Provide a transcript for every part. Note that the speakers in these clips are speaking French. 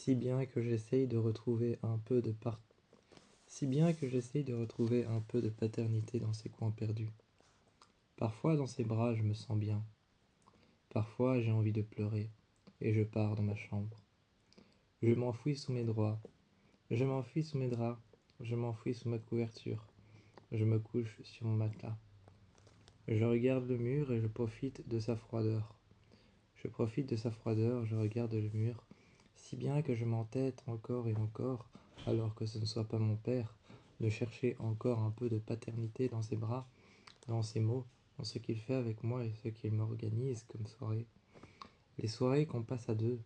Si bien que j'essaye de retrouver un peu de paternité dans ces coins perdus. Parfois dans ses bras je me sens bien. Parfois j'ai envie de pleurer et je pars dans ma chambre. Je m'enfuis sous mes draps, je m'enfuis sous mes draps, je m'enfuis sous ma couverture. Je me couche sur mon matelas. Je regarde le mur et je profite de sa froideur. Je profite de sa froideur, je regarde le mur, si bien que je m'entête encore et encore, alors que ce ne soit pas mon père, de chercher encore un peu de paternité dans ses bras, dans ses mots, dans ce qu'il fait avec moi et ce qu'il m'organise comme soirée. Les soirées qu'on passe à deux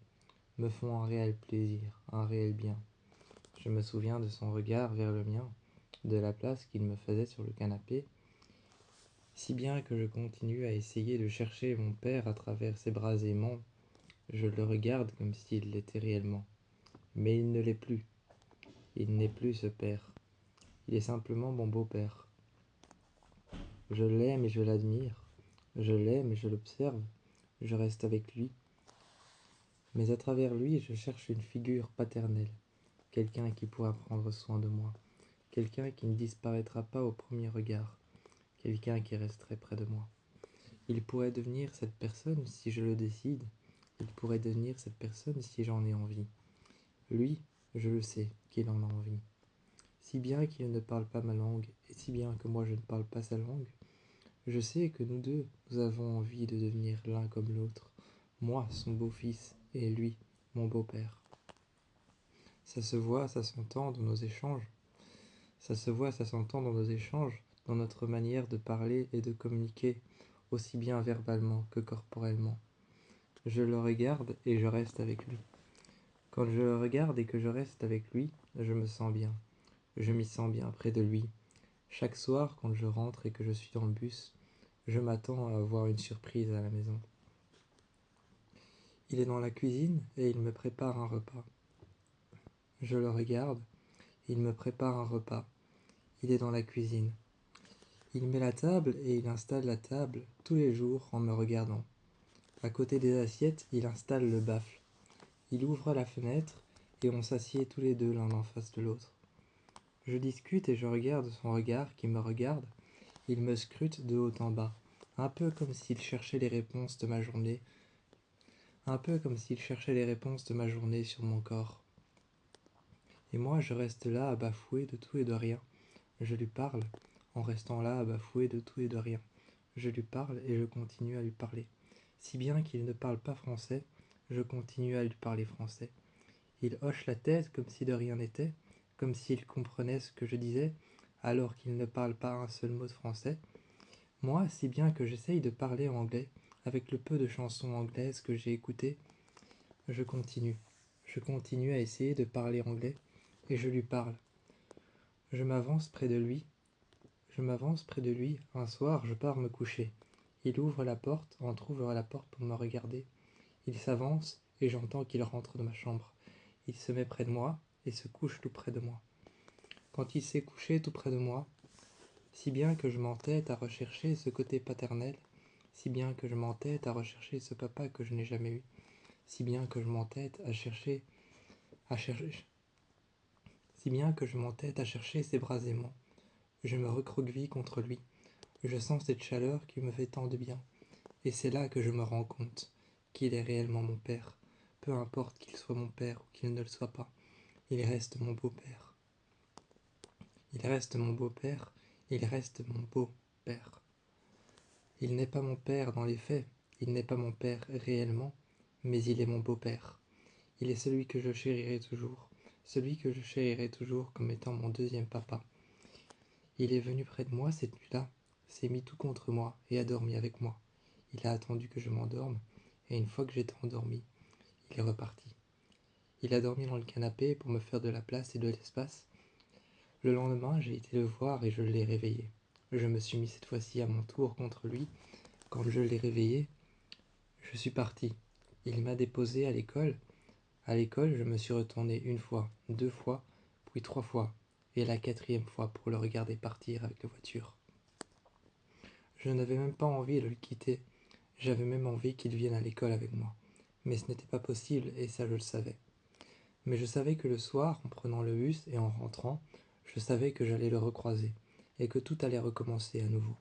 me font un réel plaisir, un réel bien. Je me souviens de son regard vers le mien, de la place qu'il me faisait sur le canapé, si bien que je continue à essayer de chercher mon père à travers ses bras aimants. Je le regarde comme s'il l'était réellement. Mais il ne l'est plus. Il n'est plus ce père. Il est simplement mon beau-père. Je l'aime et je l'admire. Je l'aime et je l'observe. Je reste avec lui. Mais à travers lui, je cherche une figure paternelle. Quelqu'un qui pourra prendre soin de moi. Quelqu'un qui ne disparaîtra pas au premier regard. Quelqu'un qui resterait près de moi. Il pourrait devenir cette personne si je le décide. Il pourrait devenir cette personne si j'en ai envie. Lui, je le sais, qu'il en a envie. Si bien qu'il ne parle pas ma langue, et si bien que moi je ne parle pas sa langue, je sais que nous deux, nous avons envie de devenir l'un comme l'autre. Moi, son beau-fils, et lui, mon beau-père. Ça se voit, ça s'entend dans nos échanges. Ça se voit, ça s'entend dans nos échanges, dans notre manière de parler et de communiquer, aussi bien verbalement que corporellement. Je le regarde et je reste avec lui. Quand je le regarde et que je reste avec lui, je me sens bien. Je m'y sens bien près de lui. Chaque soir, quand je rentre et que je suis dans le bus, je m'attends à avoir une surprise à la maison. Il est dans la cuisine et il me prépare un repas. Je le regarde, il me prépare un repas. Il est dans la cuisine. Il met la table et il installe la table tous les jours en me regardant. À côté des assiettes, il installe le baffle. Il ouvre la fenêtre et on s'assied tous les deux l'un en face de l'autre. Je discute et je regarde son regard qui me regarde. Il me scrute de haut en bas, un peu comme s'il cherchait les réponses de ma journée, sur mon corps. Et moi, je reste là à bafouer de tout et de rien. Je lui parle, en restant là à bafouer de tout et de rien. Je lui parle et je continue à lui parler. Si bien qu'il ne parle pas français, je continue à lui parler français. Il hoche la tête comme si de rien n'était, comme s'il comprenait ce que je disais, alors qu'il ne parle pas un seul mot de français. Moi, si bien que j'essaye de parler anglais, avec le peu de chansons anglaises que j'ai écoutées, je continue. Je continue à essayer de parler anglais, et je lui parle. Je m'avance près de lui. Un soir, je pars me coucher. Il ouvre la porte, entr'ouvre la porte pour me regarder. Il s'avance, et j'entends qu'il rentre dans ma chambre. Il se met près de moi, et se couche tout près de moi. Quand il s'est couché tout près de moi, si bien que je m'entête à rechercher ce côté paternel, si bien que je m'entête à rechercher ce papa que je n'ai jamais eu, si bien que je m'entête si bien que je m'entête à chercher ses bras aimants. Je me recroqueville contre lui. Je sens cette chaleur qui me fait tant de bien. Et c'est là que je me rends compte qu'il est réellement mon père. Peu importe qu'il soit mon père ou qu'il ne le soit pas, il reste mon beau-père. Il reste mon beau-père, il reste mon beau-père. Il n'est pas mon père dans les faits, il n'est pas mon père réellement, mais il est mon beau-père. Il est celui que je chérirai toujours comme étant mon deuxième papa. Il est venu près de moi cette nuit-là, s'est mis tout contre moi et a dormi avec moi. Il a attendu que je m'endorme, et une fois que j'étais endormi, il est reparti. Il a dormi dans le canapé pour me faire de la place et de l'espace. Le lendemain, j'ai été le voir et je l'ai réveillé. Je me suis mis cette fois-ci à mon tour contre lui. Quand je l'ai réveillé, je suis parti. Il m'a déposé à l'école. À l'école, je me suis retourné une fois, deux fois, puis trois fois, et la quatrième fois pour le regarder partir avec la voiture. Je n'avais même pas envie de le quitter. J'avais même envie qu'il vienne à l'école avec moi. Mais ce n'était pas possible et ça je le savais. Mais je savais que le soir, en prenant le bus et en rentrant, je savais que j'allais le recroiser, et que tout allait recommencer à nouveau.